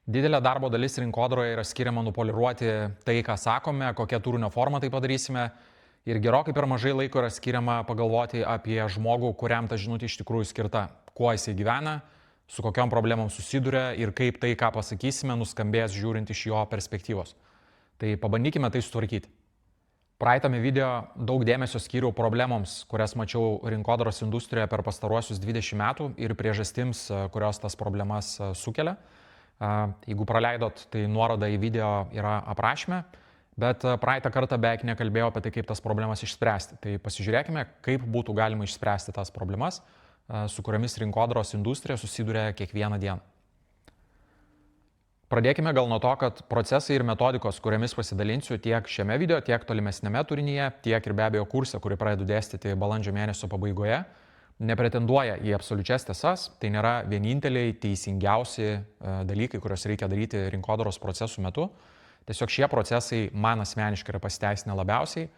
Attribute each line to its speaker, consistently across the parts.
Speaker 1: Didelė darbo dalis rinkodaroje yra skiriama nupoliruoti tai, ką sakome, kokią turinio formą tai padarysime. Ir gerokai per mažai laiko yra skiriama pagalvoti apie žmogų, kuriam ta žinutė iš tikrųjų skirta. Kuo jisai gyvena, su kokiom problemom susiduria ir kaip tai, ką pasakysime, nuskambės žiūrint iš jo perspektyvos. Tai pabandykime tai sutvarkyti. Praeitame video daug dėmesio skyriau problemoms, kurias mačiau rinkodaros industrijoje per pastaruosius 20 metų ir priežastims, kurios tas problemas sukelia. Jeigu praleidot, tai nuoroda į video yra aprašyme, bet praeitą kartą beveik nekalbėjau apie tai, kaip tas problemas išspręsti. Tai pasižiūrėkime, kaip būtų galima išspręsti tas problemas, su kuriamis rinkodaros industrija susiduria kiekvieną dieną. Pradėkime gal nuo to, kad procesai ir metodikos, kuriamis pasidalinsiu tiek šiame video, tiek tolimesnėme turinyje, tiek ir be abejo kurse, kurį pradedu dėstyti balandžio mėnesio pabaigoje, nepretenduoja į absoliučias tiesas, tai nėra vieninteliai teisingiausi dalykai, kuriuos reikia daryti rinkodaros procesų metu. Tiesiog šie procesai man asmeniškai yra pasiteisinę labiausiai,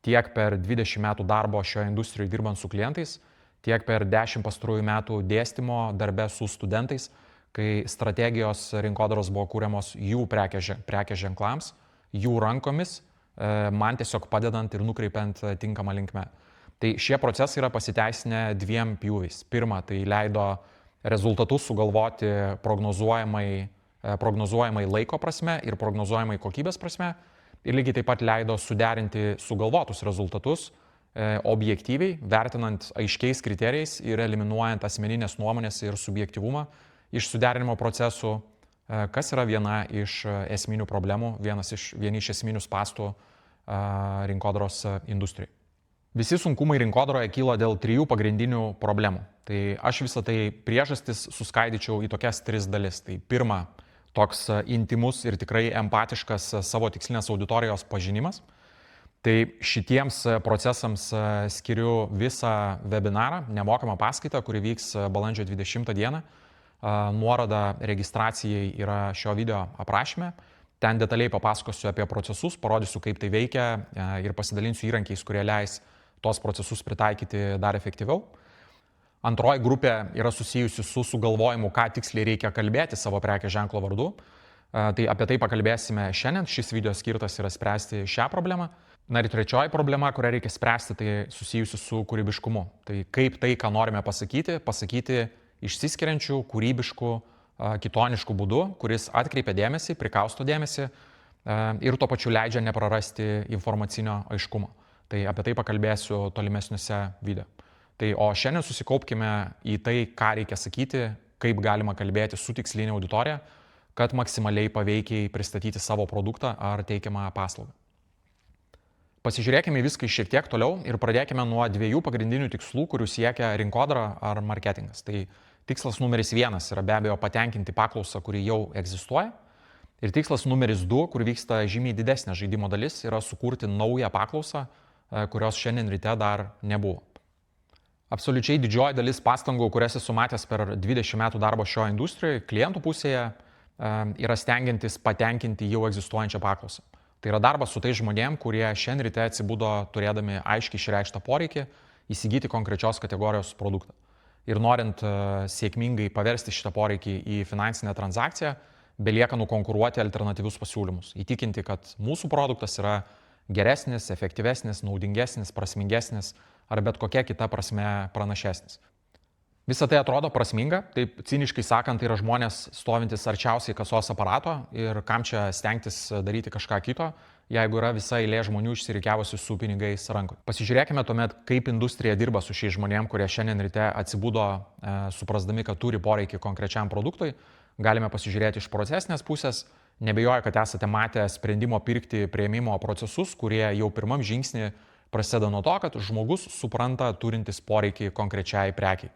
Speaker 1: tiek per 20 metų darbo šioje industrijoje dirbant su klientais, tiek per 10 pastarųjų metų dėstymo darbe su studentais, kai strategijos rinkodaros buvo kūriamos jų prekės ženklams, jų rankomis, man tiesiog padedant ir nukreipiant tinkamą linkmę. Tai šie procesai yra pasiteisinę dviem pjūviais. Pirma, tai leido rezultatus sugalvoti prognozuojamai laiko prasme ir prognozuojamai kokybės prasme. Ir lygiai taip pat leido suderinti sugalvotus rezultatus objektyviai, vertinant aiškiais kriterijais ir eliminuojant asmeninės nuomonės ir subjektyvumą iš suderinimo procesų, kas yra viena iš esminių problemų, vieni iš esminių spąstų rinkodaros industrijai. Visi sunkumai rinkodaroje kyla dėl 3 pagrindinių problemų. Tai aš visą tai priežastis suskaidyčiau į tokias 3 dalis. Tai pirma, toks intimus ir tikrai empatiškas savo tikslinės auditorijos pažinimas. Tai šitiems procesams skiriu visą webinarą, nemokamą paskaitą, kuri vyks balandžio 20 dieną. Nuoroda registracijai yra šio video aprašyme. Ten detaliai papasakosiu apie procesus, parodysiu, kaip tai veikia ir pasidalinsiu įrankiais, kurie leis tos procesus pritaikyti dar efektyviau. Antroji grupė yra susijusi su sugalvojimu, ką tiksliai reikia kalbėti savo prekės ženklo vardu. Tai apie tai pakalbėsime šiandien. Šis video skirtas yra spręsti šią problemą. Na ir trečioji problema, kurią reikia spręsti, tai susijusi su kūrybiškumu. Tai kaip tai, ką norime pasakyti išsiskiriančių, kūrybiškų, kitoniškų būdų, kuris atkreipia dėmesį, prikausto dėmesį ir tuo pačiu leidžia neprarasti informacinio aiškumo. Tai apie tai pakalbėsiu tolimesniuose video. Tai o šiandien susikaupkime į tai, ką reikia sakyti, kaip galima kalbėti su tikslinė auditorija, kad maksimaliai paveikiai pristatyti savo produktą ar teikiamą paslaugą. Pasižiūrėkime viską šiek tiek toliau ir pradėkime nuo 2 pagrindinių tikslų, kurių siekia rinkodara ar marketingas. Tai tikslas numeris 1 yra be abejo patenkinti paklausą, kuri jau egzistuoja. Ir tikslas numeris 2, kur vyksta žymiai didesnė žaidimo dalis, yra sukurti naują paklausą, kurios šiandien ryte dar nebuvo. Absoliučiai didžioji dalis pastangų, kurias esu matęs per 20 metų darbo šioje industrijoje, klientų pusėje, yra stengiantis patenkinti jau egzistuojančią paklausą. Tai yra darbas su tais žmonėm, kurie šiandien ryte atsibudo turėdami aiškiai išreikštą poreikį įsigyti konkrečios kategorijos produktą. Ir norint sėkmingai paversti šitą poreikį į finansinę transakciją, belieka nukonkuruoti alternatyvius pasiūlymus. Įtikinti, kad mūsų produktas yra geresnis, efektyvesnis, naudingesnis, prasmingesnis ar bet kokia kita prasme pranašesnis. Visą tai atrodo prasminga, taip ciniškai sakant, tai yra žmonės stovintis arčiausiai kasos aparato ir kam čia stengtis daryti kažką kito, jeigu yra visa eilė žmonių išsirikiavusių su pinigais rankoje. Pasižiūrėkime tuomet, kaip industrija dirba su šiais žmonėm, kurie šiandien ryte atsibudo suprasdami, kad turi poreikį konkrečiam produktui. Galime pasižiūrėti iš procesinės pusės. Nebejoju, kad esate matę sprendimo pirkti prieimimo procesus, kurie jau pirmam žingsnį prasideda nuo to, kad žmogus supranta turintis poreikį konkrečiai prekiai.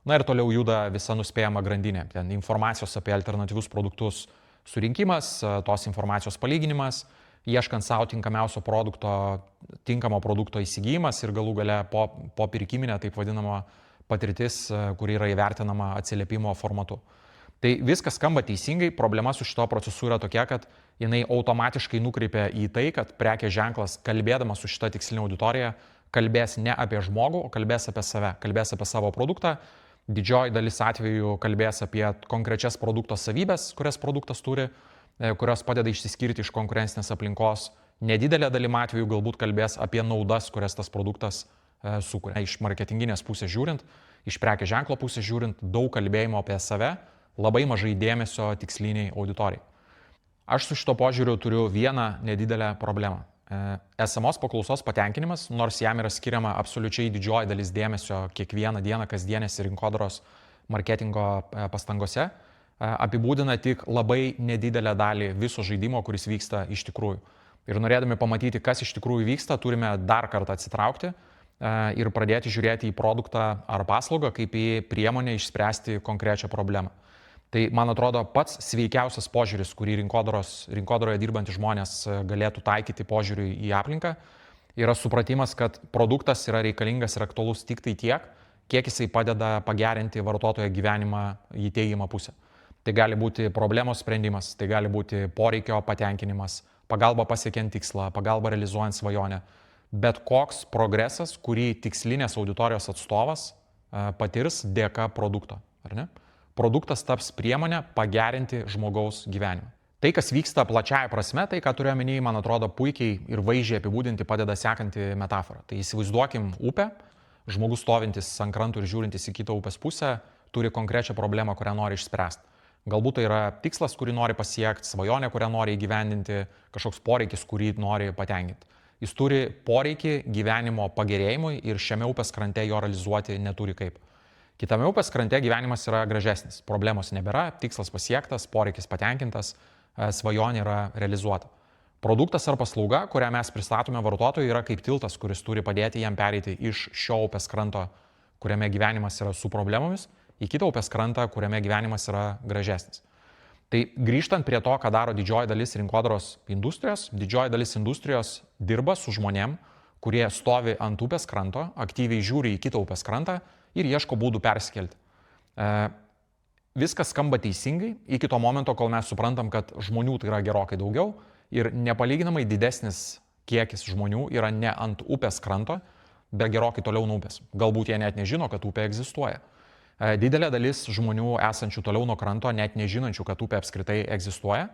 Speaker 1: Na ir toliau juda visa nuspėjama grandinė. Ten informacijos apie alternatyvius produktus surinkimas, tos informacijos palyginimas, ieškant savo tinkamo produkto įsigijimas ir galų gale po pirkiminė, taip vadinama, patirtis, kuri yra įvertinama atsiliepimo formatu. Tai viskas skamba teisingai, problema su šito procesu yra tokia, kad jinai automatiškai nukreipia į tai, kad prekės ženklas, kalbėdamas su šita tikslinė auditorija, kalbės ne apie žmogų, o kalbės apie save, kalbės apie savo produktą Didžioji dalis atvejų kalbės apie konkrečias produkto savybės, kurias produktas turi, kurios padeda išsiskirti iš konkurencinės aplinkos. Nedidelė dalim atvejų galbūt kalbės apie naudas, kurias tas produktas sukuria. Iš marketinginės pusės žiūrint, iš prekės ženklo pusės žiūrint, daug kalbėjimo apie save, labai mažai dėmesio tiksliniai auditorijai. Aš su šito požiūriu turiu vieną nedidelę problemą. Esamos paklausos patenkinimas, nors jam yra skiriama absoliučiai didžioji dalis dėmesio kiekvieną dieną kasdienės rinkodaros marketingo pastangose, apibūdina tik labai nedidelę dalį viso žaidimo, kuris vyksta iš tikrųjų. Ir norėdami pamatyti, kas iš tikrųjų vyksta, turime dar kartą atsitraukti ir pradėti žiūrėti į produktą ar paslaugą kaip į priemonę išspręsti konkrečią problemą. Tai, man atrodo, pats sveikiausias požiūris, kurį rinkodaroje dirbantys žmonės galėtų taikyti požiūriui į aplinką, yra supratimas, kad produktas yra reikalingas ir aktualus tik tai tiek, kiek jisai padeda pagerinti vartotojo gyvenimą į teigiamą pusę. Tai gali būti problemos sprendimas, tai gali būti poreikio patenkinimas, pagalba pasiekiant tikslą, pagalba realizuojant svajonę. Bet koks progresas, kurį tikslinės auditorijos atstovas patirs dėka produkto, ar ne? Produktas taps priemonė pagerinti žmogaus gyvenimą. Tai, kas vyksta plačiaja prasme, tai, ką turiu omeny, man atrodo, puikiai ir vaizdžiai apibūdinti padeda sekanti metafora. Tai įsivaizduokim upę, žmogus stovintis ant krantų ir žiūrintis į kitą upės pusę, turi konkrečią problemą, kurią nori išspręsti. Galbūt tai yra tikslas, kurį nori pasiekti, svajonė, kurią nori įgyvendinti, kažkoks poreikis, kurį nori patenkinti. Jis turi poreikį gyvenimo pagerėjimui ir šiame upės krante jo realizuoti neturi kaip. Kitame upės krante gyvenimas yra gražesnis, problemos nebėra, tikslas pasiektas, poreikis patenkintas, svajonė yra realizuota. Produktas ar paslauga, kurią mes pristatome vartotojui, yra kaip tiltas, kuris turi padėti jam pereiti iš šio upės kranto, kuriame gyvenimas yra su problemomis, į kitą upės krantą, kuriame gyvenimas yra gražesnis. Tai grįžtant prie to, ką daro didžioji dalis rinkodaros industrijos, didžioji dalis industrijos dirba su žmonėm, kurie stovi ant upės kranto, aktyviai žiūri į kitą upės krantą ir ieško būdų persikelti. Viskas skamba teisingai iki to momento, kol mes suprantam, kad žmonių tai yra gerokai daugiau ir nepalyginamai didesnis kiekis žmonių yra ne ant upės kranto, bet gerokai toliau nuo upės. Galbūt jie net nežino, kad upė egzistuoja. Didelė dalis žmonių esančių toliau nuo kranto, net nežinančių, kad upė apskritai egzistuoja,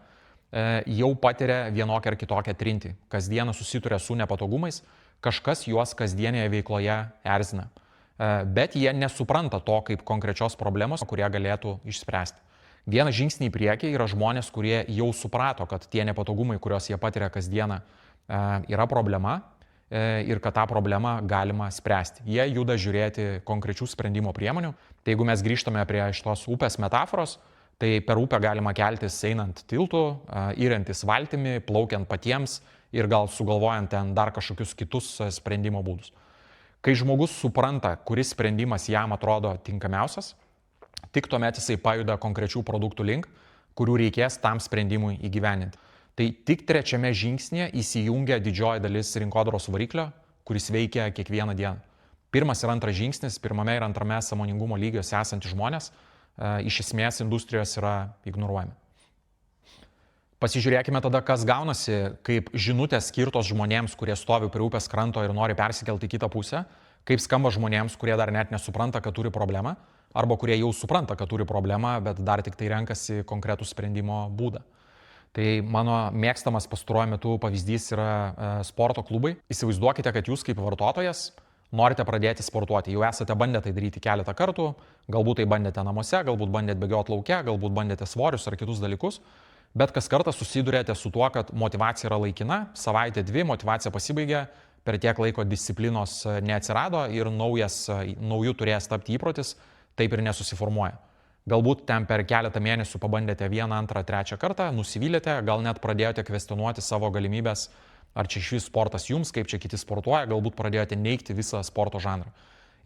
Speaker 1: jau patiria vienokią ar kitokią trintį. Kasdieną susiduria su nepatogumais, kažkas juos kasdienėje veikloje erzina. Bet jie nesupranta to kaip konkrečios problemos, kurią galėtų išspręsti. Vienas žingsnį į priekį yra žmonės, kurie jau suprato, kad tie nepatogumai, kuriuos jie patiria kasdieną, yra problema ir kad tą problemą galima spręsti. Jie juda žiūrėti konkrečių sprendimo priemonių. Tai jeigu mes grįžtame prie šitos upės metaforos, tai per upę galima keltis einant tiltu, įrantis valtimi, plaukiant patiems ir gal sugalvojant ten dar kažkokius kitus sprendimo būdus. Kai žmogus supranta, kuris sprendimas jam atrodo tinkamiausias, tik tuomet jisai pajuda konkrečių produktų link, kurių reikės tam sprendimui įgyvendinti. Tai tik trečiame žingsnėje įsijungia didžioji dalis rinkodaros variklio, kuris veikia kiekvieną dieną. Pirmas ir antras žingsnis, pirmame ir antrame sąmoningumo lygiuose esantys žmonės, iš esmės industrijos yra ignoruojami. Pasižiūrėkime tada, kas gaunasi, kaip žinutės skirtos žmonėms, kurie stovi prie upės kranto ir nori persikelti į kitą pusę, kaip skamba žmonėms, kurie dar net nesupranta, kad turi problemą, arba kurie jau supranta, kad turi problemą, bet dar tik tai renkasi konkretų sprendimo būdą. Tai mano mėgstamas pastaruoju metu pavyzdys yra sporto klubai. Įsivaizduokite, kad jūs kaip vartotojas norite pradėti sportuoti. Jau esate bandę tai daryti keletą kartų, galbūt tai bandėte namuose, galbūt bandėte bėgioti lauke, galbūt bandėte svorius ar kitus dalykus. Bet kas kartą susidurėte su tuo, kad motivacija yra laikina, savaitė dvi, motivacija pasibaigia, per tiek laiko disciplinos neatsirado ir naujų turėjęs tapti įprotis, taip ir nesusiformuoja. Galbūt ten per keletą mėnesių pabandėte vieną, antrą, trečią kartą, nusivylėte, gal net pradėjote kvestionuoti savo galimybės, ar čia šis sportas jums, kaip čia kiti sportuoja, galbūt pradėjote neigti visą sporto žanrą.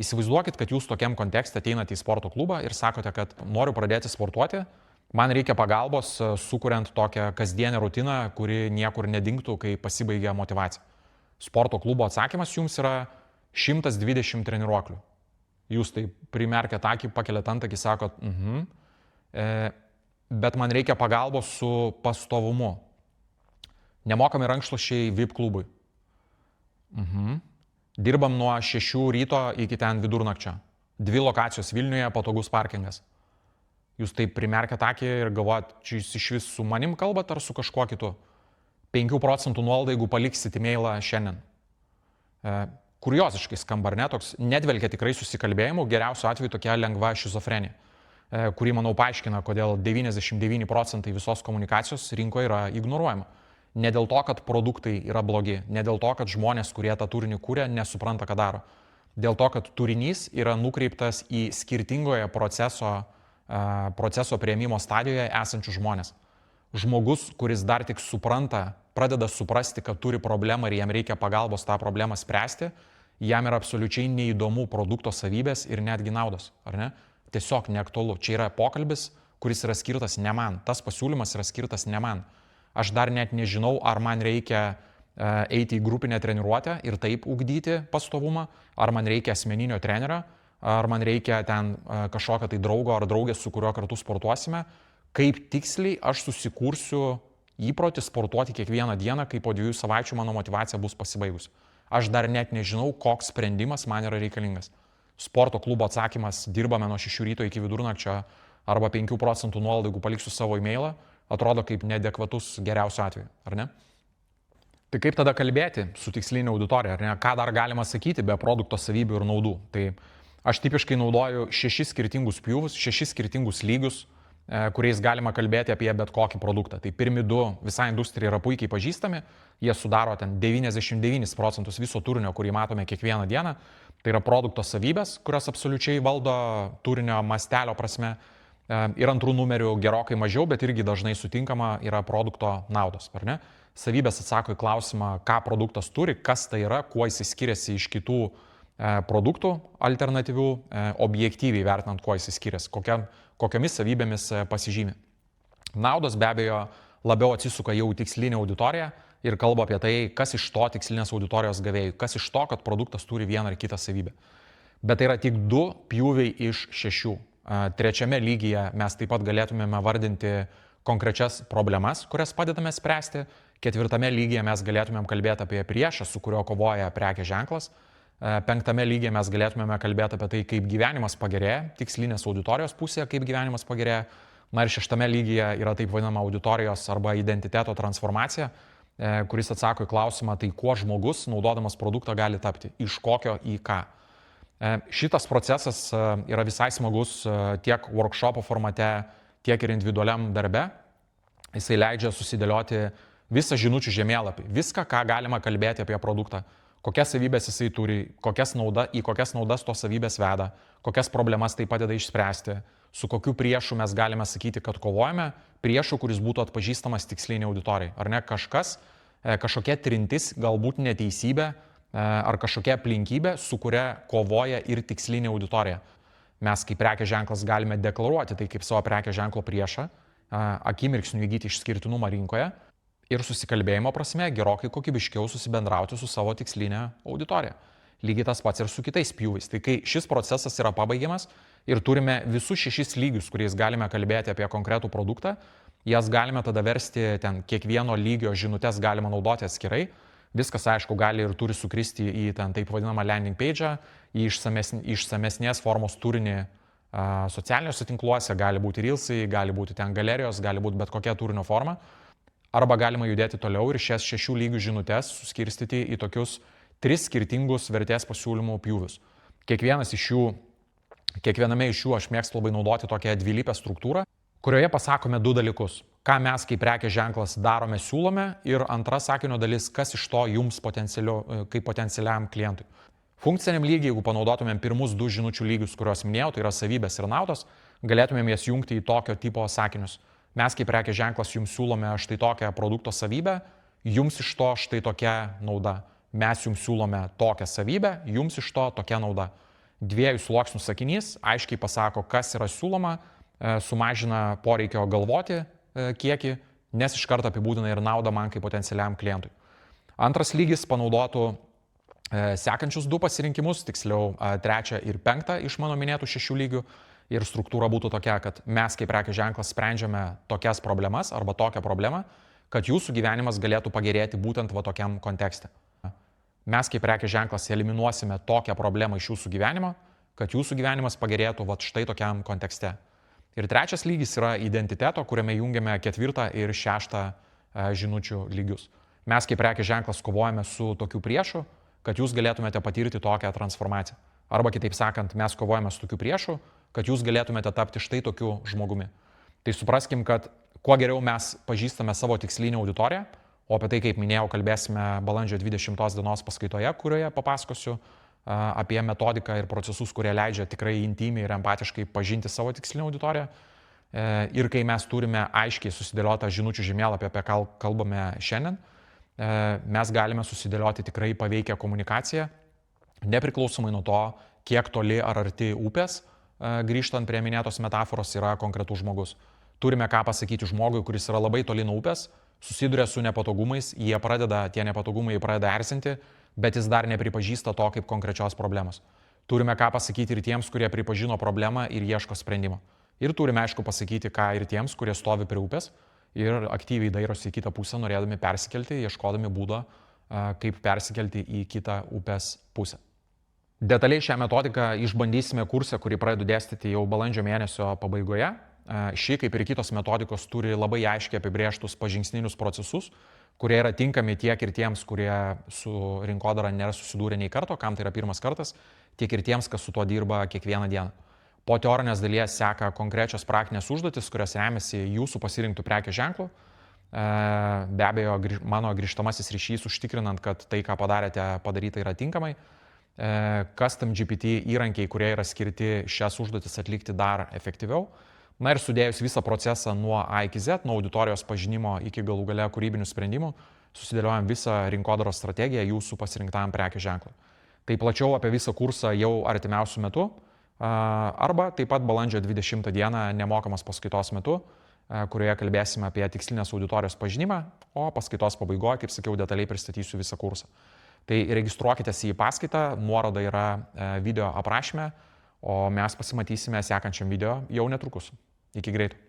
Speaker 1: Įsivaizduokit, kad jūs tokiam kontekste ateinate į sporto klubą ir sakote, kad noriu pradėti sportuoti, man reikia pagalbos, sukuriant tokią kasdienę rutiną, kuri niekur nedingtų, kai pasibaigia motivacija. Sporto klubo atsakymas jums yra 120 treniruoklių. Jūs tai primerkėt akį, pakeliat antakį, sakot, bet man reikia pagalbos su pastovumu. Nemokami rankšluosčiai VIP klubui. Dirbam nuo 6 ryto iki ten vidurnakčio. 2 lokacijos Vilniuje, patogus parkingas. Jūs taip primerkėt akį ir galvojat, čia jūs iš vis su manim kalbat ar su kažkuo kitu. 5 procentų nuolaida, jeigu paliksit e-mailą šiandien. Kurioziškai skamba, ar ne, toks nedvelgia tikrai susikalbėjimu, geriausiu atveju tokia lengva šizofrenija, kuri, manau, paaiškina, kodėl 99 procentai visos komunikacijos rinkoje yra ignoruojama. Ne dėl to, kad produktai yra blogi, ne dėl to, kad žmonės, kurie tą turinį kūrė, nesupranta, ką daro. Dėl to, kad turinys yra nukreiptas į skirtingoje proceso prieimimo stadijoje esančius žmonės. Žmogus, kuris dar tik supranta, pradeda suprasti, kad turi problemą ir jam reikia pagalbos tą problemą spręsti, jam yra absoliučiai neįdomu produkto savybės ir netgi naudos, ar ne? Tiesiog neaktualu. Čia yra pokalbis, kuris yra skirtas ne man. Tas pasiūlymas yra skirtas ne man. Aš dar net nežinau, ar man reikia eiti į grupinę treniruotę ir taip ugdyti pastovumą, ar man reikia asmeninio trenerio, ar man reikia ten kažkokio tai draugo ar draugės, su kuriuo kartu sportuosime, kaip tiksliai aš susikursiu įprotį sportuoti kiekvieną dieną, kai po 2 savaičių mano motyvacija bus pasibaigusi. Aš dar net nežinau, koks sprendimas man yra reikalingas. Sporto klubo atsakymas dirbame nuo 6 ryto iki vidurnakčio arba 5 procentų nuolaidų, jeigu paliksiu savo e-mailą, atrodo kaip neadekvatus geriausiu atveju, ar ne? Tai kaip tada kalbėti su tikslinė auditorija, ar ne? Ką dar galima sakyti be produkto savybių ir naudų? Tai aš tipiškai naudoju 6 skirtingus pjūvus, 6 skirtingus lygius, kuriais galima kalbėti apie bet kokį produktą. Tai pirmi 2 visai industrijai yra puikiai pažįstami, jie sudaro ten 99 procentus viso turinio, kurį matome kiekvieną dieną. Tai yra produkto savybės, kurios absoliučiai valdo turinio mastelio prasme. Ir antrų numerių gerokai mažiau, bet irgi dažnai sutinkama yra produkto naudos, ar ne? Savybės atsako į klausimą, ką produktas turi, kas tai yra, kuo jis skiriasi iš kitų produktų alternatyvių, objektyviai vertinant, kuo jis skiriasi, kokiamis savybėmis pasižymi. Naudos be abejo labiau atsisuka jau tikslinė auditorija ir kalba apie tai, kas iš to tikslinės auditorijos gavėjų, kas iš to, kad produktas turi vieną ar kitą savybę. Bet tai yra tik 2 pjūviai iš 6. Trečiame lygyje mes taip pat galėtumėme vardinti konkrečias problemas, kurias padedame spręsti. 4 lygyje mes galėtumėm kalbėti apie priešą, su kuriuo kovoja prekės ženklas. 5 lygyje mes galėtumėme kalbėti apie tai, kaip gyvenimas pagerėja, tikslinės auditorijos pusėje, kaip gyvenimas pagerėja. Na ir 6 lygyje yra taip vadinama auditorijos arba identiteto transformacija, kuris atsako į klausimą, tai kuo žmogus, naudodamas produktą, gali tapti, iš kokio į ką. Šitas procesas yra visai smagus tiek workshopo formate, tiek ir individualiam darbe. Jisai leidžia susidėlioti visą žinučių žemėlapį, viską, ką galima kalbėti apie produktą, kokias savybės jisai turi, į kokias naudas tos savybės veda, kokias problemas tai padeda išspręsti, su kokiu priešu mes galime sakyti, kad kovojame, priešu, kuris būtų atpažįstamas tikslinė auditorijai. Ar ne kažkokia trintis, galbūt neteisybė, ar kažkokia aplinkybė, su kuria kovoja ir tikslinė auditorija. Mes kaip prekės ženklas galime deklaruoti tai kaip savo prekės ženklo priešą, akimirksniu įgyti išskirtinumą rinkoje ir susikalbėjimo prasme gerokai kokybiškiau susibendrauti su savo tikslinė auditorija. Lygiai tas pats ir su kitais pjūviais. Tai kai šis procesas yra pabaigiamas ir turime visus 6 lygius, kuriais galime kalbėti apie konkretų produktą, jas galime tada versti ten kiekvieno lygio žinutes galima naudoti atskirai. Viskas, aišku, gali ir turi sukristi į ten taip vadinamą landing page'ą, į išsamesnės formos turinį socialiniuose tinkluose, gali būti reelsai, gali būti ten galerijos, gali būti bet kokia turinio forma. Arba galima judėti toliau ir šias 6 lygių žinutes suskirstyti į tokius 3 skirtingus vertės pasiūlymų pjūvius. Kiekviename iš jų aš mėgstu labai naudoti tokią dvilypę struktūrą, kurioje pasakome 2 dalykus. Ką mes kaip prekės ženklas darome, siūlome ir antra sakinio dalis, kas iš to jums kaip potencialiam klientui. Funkciniam lygiai, jeigu panaudotumėm pirmus 2 žinučių lygius, kuriuos minėjau, tai yra savybės ir naudos, galėtumėm jas jungti į tokio tipo sakinius. Mes kaip prekės ženklas jums siūlome štai tokią produkto savybę, jums iš to štai tokia nauda. Mes jums siūlome tokią savybę, jums iš to tokia nauda. 2 sluoksnių sakinys aiškiai pasako, kas yra siūloma, sumažina poreikio galvoti kiekį, nes iš karto apibūdina ir naudą man kaip potencialiam klientui. Antras lygis panaudotų sekančius 2 pasirinkimus, tiksliau 3 ir 5 iš mano minėtų 6 lygių. Ir struktūra būtų tokia, kad mes kaip prekės ženklas sprendžiame tokias problemas arba tokią problemą, kad jūsų gyvenimas galėtų pagerėti būtent va tokiam kontekste. Mes kaip prekės ženklas eliminuosime tokią problemą iš jūsų gyvenimo, kad jūsų gyvenimas pagerėtų vat štai tokiam kontekste. Ir trečias lygis yra identiteto, kuriame jungiame 4 ir 6 žinučių lygius. Mes kaip prekės ženklas kovojame su tokiu priešu, kad jūs galėtumėte patirti tokią transformaciją. Arba kitaip sakant, mes kovojame su tokiu priešu, kad jūs galėtumėte tapti štai tokiu žmogumi. Tai supraskim, kad kuo geriau mes pažįstame savo tikslinę auditoriją, o apie tai, kaip minėjau, kalbėsime balandžio 20 dienos paskaitoje, kurioje papasakosiu apie metodiką ir procesus, kurie leidžia tikrai intimiai ir empatiškai pažinti savo tikslinę auditoriją. Ir kai mes turime aiškiai susidėliotą žinučių žemėlapį, apie ką kalbame šiandien, mes galime susidėlioti tikrai paveikią komunikaciją, nepriklausomai nuo to, kiek toli ar arti upės, grįžtant prie minėtos metaforos, yra konkretus žmogus. Turime ką pasakyti žmogui, kuris yra labai toli nuo upės, susiduria su nepatogumais, tie nepatogumai pradeda erzinti, bet jis dar nepripažįsta to kaip konkrečios problemos. Turime ką pasakyti ir tiems, kurie pripažino problemą ir ieško sprendimo. Ir turime aišku pasakyti ką ir tiems, kurie stovi prie upės ir aktyviai dairosi į kitą pusę, norėdami persikelti, ieškodami būdo, kaip persikelti į kitą upės pusę. Detaliai šią metodiką išbandysime kurse, kurį pradedu dėstyti jau balandžio mėnesio pabaigoje. Ši, kaip ir kitos metodikos, turi labai aiškiai apibrėžtus pažingsninius procesus, kurie yra tinkami tiek ir tiems, kurie su rinkodara nėra susidūrę nei karto, kam tai yra pirmas kartas, tiek ir tiems, kas su tuo dirba kiekvieną dieną. Po teorinės dalies seka konkrečios praktinės užduotis, kurios remiasi jūsų pasirinktų prekės ženklų. Be abejo, mano grįžtamasis ryšys užtikrinant, kad tai, ką padarėte, padaryta yra tinkamai. Custom GPT įrankiai, kurie yra skirti šias užduotis atlikti dar efektyviau. Na ir sudėjus visą procesą nuo A iki Z, nuo auditorijos pažinimo iki galų gale kūrybinių sprendimų, susidėliojam visą rinkodaros strategiją jūsų pasirinktam prekės ženklui. Tai plačiau apie visą kursą jau artimiausių metų, arba taip pat balandžio 20 dieną nemokamos paskaitos metu, kurioje kalbėsime apie tikslinės auditorijos pažinimą, o paskaitos pabaigoje, kaip sakiau, detaliai pristatysiu visą kursą. Tai registruokitės į paskaitą, nuoroda yra video aprašyme, o mes pasimatysime sekančiam video jau netrukus. Iki greito.